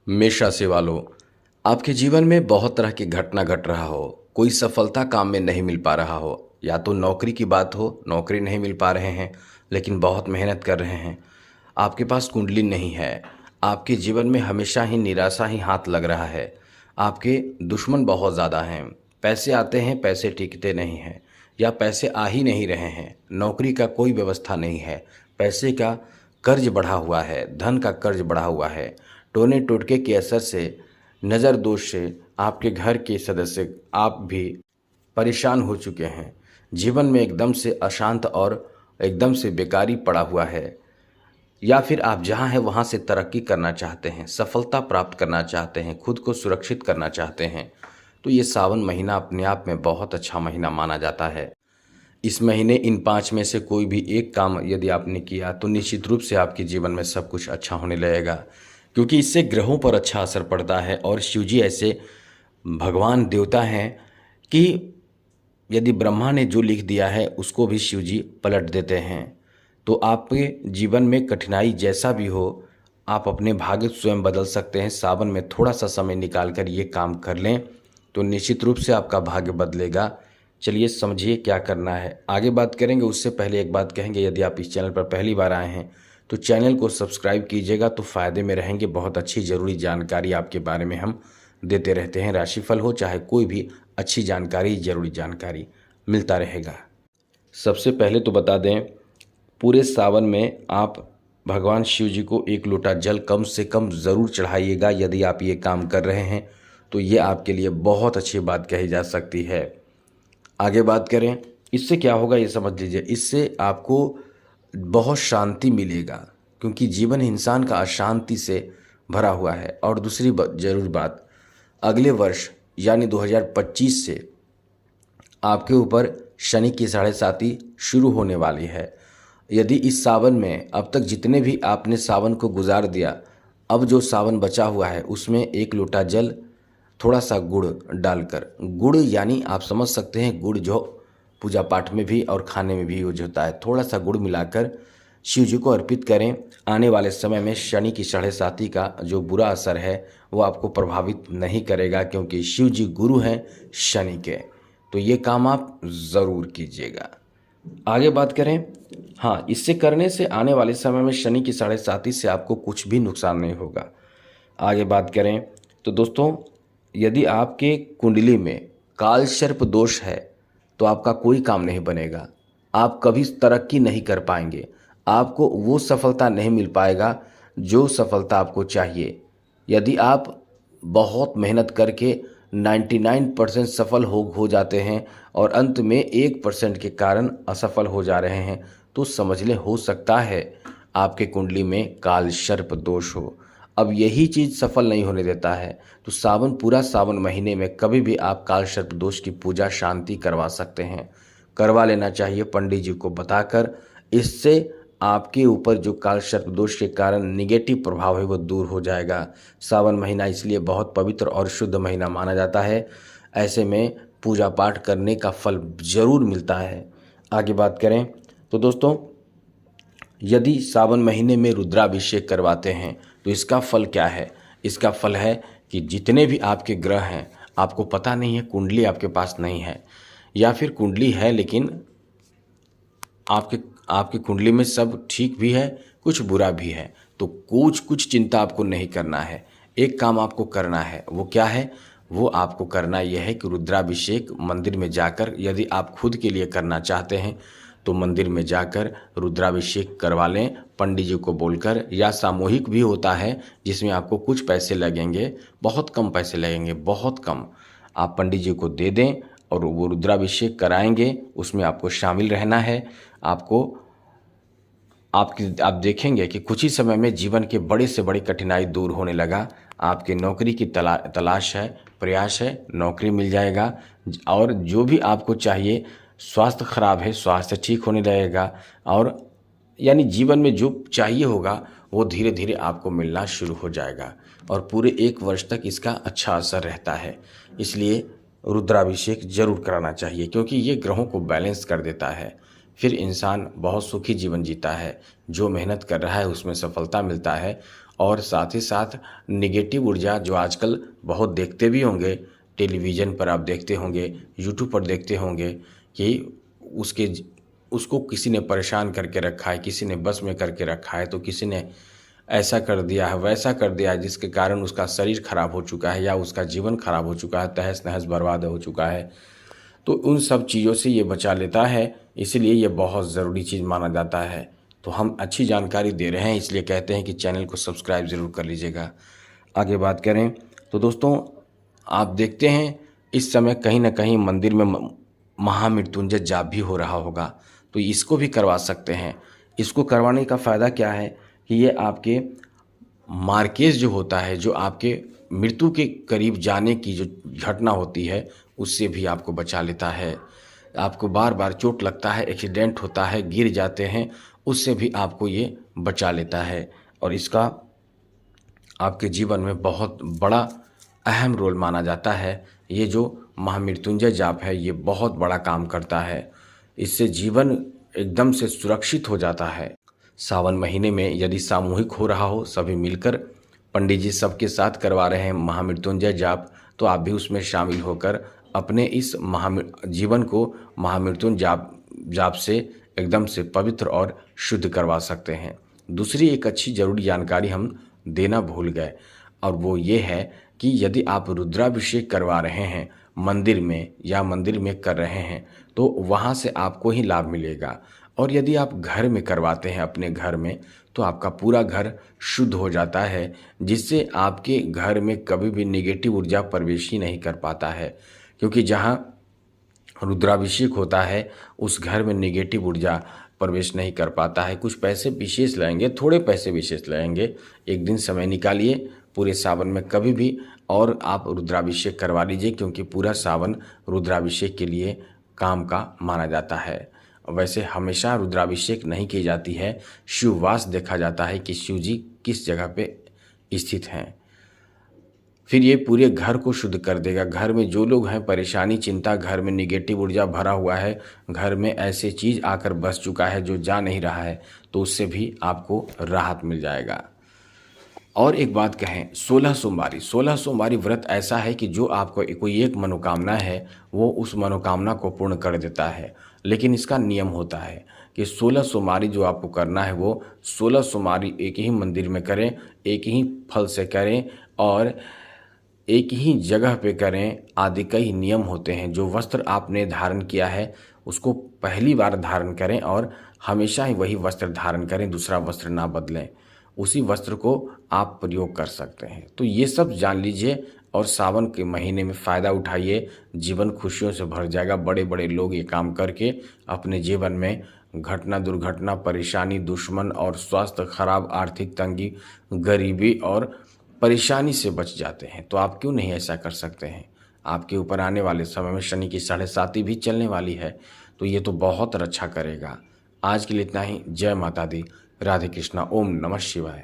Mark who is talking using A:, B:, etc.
A: मेष राशि वालों, आपके जीवन में बहुत तरह की घटना घट रहा हो, कोई सफलता काम में नहीं मिल पा रहा हो, या तो नौकरी की बात हो, नौकरी नहीं मिल पा रहे हैं लेकिन बहुत मेहनत कर रहे हैं। आपके पास कुंडली नहीं है। आपके जीवन में हमेशा ही निराशा ही हाथ लग रहा है। आपके दुश्मन बहुत ज़्यादा हैं। पैसे आते हैं, पैसे टिकते नहीं हैं, या पैसे आ ही नहीं रहे हैं। नौकरी का कोई व्यवस्था नहीं है। पैसे का कर्ज बढ़ा हुआ है, धन का कर्ज बढ़ा हुआ है। टोने टोटके के असर से, नज़र दोष से आपके घर के सदस्य, आप भी परेशान हो चुके हैं। जीवन में एकदम से अशांत और एकदम से बेकारी पड़ा हुआ है, या फिर आप जहां हैं वहां से तरक्की करना चाहते हैं, सफलता प्राप्त करना चाहते हैं, खुद को सुरक्षित करना चाहते हैं। तो ये सावन महीना अपने आप में बहुत अच्छा महीना माना जाता है। इस महीने इन 5 में से कोई भी एक काम यदि आपने किया तो निश्चित रूप से आपके जीवन में सब कुछ अच्छा होने लगेगा, क्योंकि इससे ग्रहों पर अच्छा असर पड़ता है। और शिव जी ऐसे भगवान देवता हैं कि यदि ब्रह्मा ने जो लिख दिया है उसको भी शिव जी पलट देते हैं। तो आपके जीवन में कठिनाई जैसा भी हो, आप अपने भाग्य स्वयं बदल सकते हैं। सावन में थोड़ा सा समय निकाल कर ये काम कर लें तो निश्चित रूप से आपका भाग्य बदलेगा। चलिए समझिए क्या करना है, आगे बात करेंगे। उससे पहले एक बात कहेंगे, यदि आप इस चैनल पर पहली बार आए हैं तो चैनल को सब्सक्राइब कीजिएगा, तो फ़ायदे में रहेंगे। बहुत अच्छी ज़रूरी जानकारी आपके बारे में हम देते रहते हैं। राशिफल हो चाहे कोई भी अच्छी जानकारी, ज़रूरी जानकारी मिलता रहेगा। सबसे पहले तो बता दें, पूरे सावन में आप भगवान शिव जी को 1 लोटा जल कम से कम ज़रूर चढ़ाइएगा। यदि आप ये काम कर रहे हैं तो ये आपके लिए बहुत अच्छी बात कही जा सकती है। आगे बात करें, इससे क्या होगा ये समझ लीजिए। इससे आपको बहुत शांति मिलेगा, क्योंकि जीवन इंसान का अशांति से भरा हुआ है। और दूसरी जरूर बात, अगले वर्ष यानी 2025 से आपके ऊपर शनि की 7.5 शुरू होने वाली है। यदि इस सावन में अब तक जितने भी आपने सावन को गुजार दिया, अब जो सावन बचा हुआ है उसमें 1 लोटा जल, थोड़ा सा गुड़ डालकर, गुड़ यानी आप समझ सकते हैं गुड़ जो पूजा पाठ में भी और खाने में भी यूज होता है, थोड़ा सा गुड़ मिलाकर शिव जी को अर्पित करें। आने वाले समय में शनि की 7.5 का जो बुरा असर है वो आपको प्रभावित नहीं करेगा, क्योंकि शिव जी गुरु हैं शनि के। तो ये काम आप ज़रूर कीजिएगा। आगे बात करें, हाँ, इससे करने से आने वाले समय में शनि की 7.5 से आपको कुछ भी नुकसान नहीं होगा। आगे बात करें तो दोस्तों, यदि आपके कुंडली में काल सर्प दोष है तो आपका कोई काम नहीं बनेगा। आप कभी तरक्की नहीं कर पाएंगे। आपको वो सफलता नहीं मिल पाएगा जो सफलता आपको चाहिए। यदि आप बहुत मेहनत करके 99% सफल हो जाते हैं और अंत में 1% के कारण असफल हो जा रहे हैं, तो समझ लें हो सकता है आपके कुंडली में काल सर्प दोष हो। अब यही चीज़ सफल नहीं होने देता है, तो पूरा सावन महीने में कभी भी आप काल सर्प दोष की पूजा शांति करवा सकते हैं। करवा लेना चाहिए पंडित जी को बताकर। इससे आपके ऊपर जो काल सर्प दोष के कारण निगेटिव प्रभाव है वो दूर हो जाएगा। सावन महीना इसलिए बहुत पवित्र और शुद्ध महीना माना जाता है। ऐसे में पूजा पाठ करने का फल जरूर मिलता है। आगे बात करें तो दोस्तों, यदि सावन महीने में रुद्राभिषेक करवाते हैं तो इसका फल क्या है? इसका फल है कि जितने भी आपके ग्रह हैं, आपको पता नहीं है, कुंडली आपके पास नहीं है, या फिर कुंडली है लेकिन आपके आपकी कुंडली में सब ठीक भी है, कुछ बुरा भी है, तो कुछ चिंता आपको नहीं करना है। एक काम आपको करना है, वो क्या है? वो आपको करना यह है कि रुद्राभिषेक मंदिर में जाकर, यदि आप खुद के लिए करना चाहते हैं तो मंदिर में जाकर रुद्राभिषेक करवा लें पंडित जी को बोलकर, या सामूहिक भी होता है जिसमें आपको कुछ पैसे लगेंगे, बहुत कम पैसे लगेंगे, बहुत कम। आप पंडित जी को दे दें और वो रुद्राभिषेक कराएंगे, उसमें आपको शामिल रहना है। आप देखेंगे कि कुछ ही समय में जीवन के बड़े से बड़ी कठिनाई दूर होने लगा। आपके नौकरी की तलाश है, प्रयास है, नौकरी मिल जाएगा। और जो भी आपको चाहिए, स्वास्थ्य खराब है, स्वास्थ्य ठीक होने लगेगा। और यानी जीवन में जो चाहिए होगा वो धीरे धीरे आपको मिलना शुरू हो जाएगा। और पूरे 1 वर्ष तक इसका अच्छा असर रहता है। इसलिए रुद्राभिषेक जरूर कराना चाहिए, क्योंकि ये ग्रहों को बैलेंस कर देता है। फिर इंसान बहुत सुखी जीवन जीता है। जो मेहनत कर रहा है उसमें सफलता मिलता है, और साथ ही साथ नेगेटिव ऊर्जा जो आजकल बहुत देखते भी होंगे, टेलीविज़न पर आप देखते होंगे, यूट्यूब पर देखते होंगे कि उसके उसको किसी ने परेशान करके रखा है, किसी ने बस में करके रखा है, तो किसी ने ऐसा कर दिया है, वैसा कर दिया है, जिसके कारण उसका शरीर खराब हो चुका है या उसका जीवन खराब हो चुका है, तहस-नहस बर्बाद हो चुका है। तो उन सब चीज़ों से ये बचा लेता है, इसीलिए ये बहुत ज़रूरी चीज़ माना जाता है। तो हम अच्छी जानकारी दे रहे हैं, इसलिए कहते हैं कि चैनल को सब्सक्राइब ज़रूर कर लीजिएगा। आगे बात करें तो दोस्तों, आप देखते हैं इस समय कहीं न कहीं मंदिर में महामृत्युंजय जाप भी हो रहा होगा, तो इसको भी करवा सकते हैं। इसको करवाने का फ़ायदा क्या है कि ये आपके मार्केज जो होता है, जो आपके मृत्यु के करीब जाने की जो घटना होती है, उससे भी आपको बचा लेता है। आपको बार-बार चोट लगता है, एक्सीडेंट होता है, गिर जाते हैं, उससे भी आपको ये बचा लेता है और इसका आपके जीवन में बहुत बड़ा अहम रोल माना जाता है। ये जो महामृत्युंजय जाप है, ये बहुत बड़ा काम करता है। इससे जीवन एकदम से सुरक्षित हो जाता है। सावन महीने में यदि सामूहिक हो रहा हो, सभी मिलकर पंडित जी सबके साथ करवा रहे हैं महामृत्युंजय जाप, तो आप भी उसमें शामिल होकर अपने इस जीवन को महामृत्युंजय जाप से एकदम से पवित्र और शुद्ध करवा सकते हैं। दूसरी एक अच्छी ज़रूरी जानकारी हम देना भूल गए, और वो ये है कि यदि आप रुद्राभिषेक करवा रहे हैं मंदिर में या मंदिर में कर रहे हैं, तो वहाँ से आपको ही लाभ मिलेगा। और यदि आप घर में करवाते हैं अपने घर में, तो आपका पूरा घर शुद्ध हो जाता है, जिससे आपके घर में कभी भी नेगेटिव ऊर्जा प्रवेश ही नहीं कर पाता है। क्योंकि जहाँ रुद्राभिषेक होता है, उस घर में नेगेटिव ऊर्जा प्रवेश नहीं कर पाता है। कुछ पैसे विशेष लगेंगे, थोड़े पैसे विशेष लगेंगे, एक दिन समय निकालिए पूरे सावन में कभी भी और आप रुद्राभिषेक करवा लीजिए, क्योंकि पूरा सावन रुद्राभिषेक के लिए काम का माना जाता है। वैसे हमेशा रुद्राभिषेक नहीं की जाती है, शिववास देखा जाता है कि शिव जी किस जगह पे स्थित हैं। फिर ये पूरे घर को शुद्ध कर देगा। घर में जो लोग हैं परेशानी, चिंता, घर में नेगेटिव ऊर्जा भरा हुआ है, घर में ऐसे चीज़ आकर बस चुका है जो जा नहीं रहा है, तो उससे भी आपको राहत मिल जाएगा। और एक बात कहें, 16 सोमवारी व्रत ऐसा है कि जो आपको कोई एक मनोकामना है, वो उस मनोकामना को पूर्ण कर देता है। लेकिन इसका नियम होता है कि 16 सोमवारी जो आपको करना है, वो 16 सोमवारी एक ही मंदिर में करें, एक ही फल से करें और एक ही जगह पे करें। आदि कई नियम होते हैं। जो वस्त्र आपने धारण किया है, उसको पहली बार धारण करें और हमेशा ही वही वस्त्र धारण करें, दूसरा वस्त्र ना बदलें। उसी वस्त्र को आप प्रयोग कर सकते हैं। तो ये सब जान लीजिए और सावन के महीने में फ़ायदा उठाइए, जीवन खुशियों से भर जाएगा। बड़े बड़े लोग ये काम करके अपने जीवन में घटना, दुर्घटना, परेशानी, दुश्मन और स्वास्थ्य खराब, आर्थिक तंगी, गरीबी और परेशानी से बच जाते हैं। तो आप क्यों नहीं ऐसा कर सकते हैं? आपके ऊपर आने वाले समय में शनि की 7.5 भी चलने वाली है, तो ये तो बहुत रक्षा करेगा। आज के लिए इतना ही। जय माता दी। राधे कृष्णा। ओम नमः शिवाय।